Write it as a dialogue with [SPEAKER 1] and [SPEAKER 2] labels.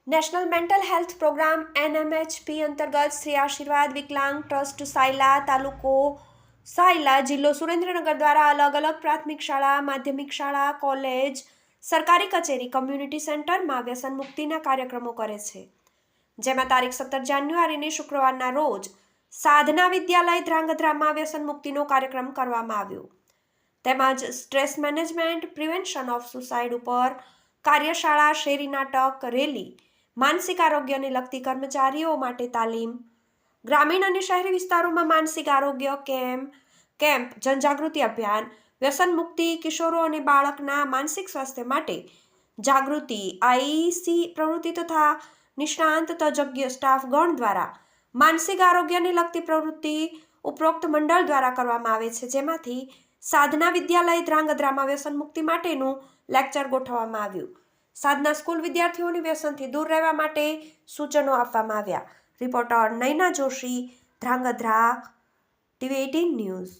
[SPEAKER 1] National mental health programme NMHP અંતર્ગત શ્રી આશીર્વાદ વિકલાંગ ટ્રસ્ટ સાયલા તાલુકો સાયલા જિલ્લો સુરેન્દ્રનગર દ્વારા અલગ અલગ પ્રાથમિક શાળા, માધ્યમિક શાળા, કોલેજ, સરકારી કચેરી, કમ્યુનિટી સેન્ટરમાં વ્યસન મુક્તિના કાર્યક્રમો કરે છે, જેમાં તારીખ 17 જાન્યુઆરીને શુક્રવારના રોજ સાધના વિદ્યાલય ધ્રાંગધ્રામાં વ્યસન મુક્તિનો કાર્યક્રમ કરવામાં આવ્યો. તેમજ stress management, prevention of suicide ઉપર કાર્યશાળા, શેરી નાટક, રેલી, માનસિક આરોગ્યને લગતી કર્મચારીઓ માટે તાલીમ, ગ્રામીણ અને શહેરી વિસ્તારોમાં માનસિક આરોગ્ય કેમ્પ, જનજાગૃતિ અભિયાન, વ્યસન મુક્તિ, કિશોરો અને બાળકના માનસિક સ્વાસ્થ્ય માટે જાગૃતિ, IEC પ્રવૃત્તિ તથા નિષ્ણાંત તજજ્ઞ સ્ટાફગણ દ્વારા માનસિક આરોગ્યને લગતી પ્રવૃત્તિ ઉપરોક્ત મંડળ દ્વારા કરવામાં આવે છે, જેમાંથી સાધના વિદ્યાલય ધ્રાંગધ્રામાં વ્યસન મુક્તિ માટેનું લેક્ચર ગોઠવવામાં આવ્યું. સાધના સ્કૂલ વિદ્યાર્થીઓને વ્યસનથી દૂર રહેવા માટે સૂચનો આપવામાં આવ્યા. Reporter Naina Joshi, Dhrangadhra, TV18 news.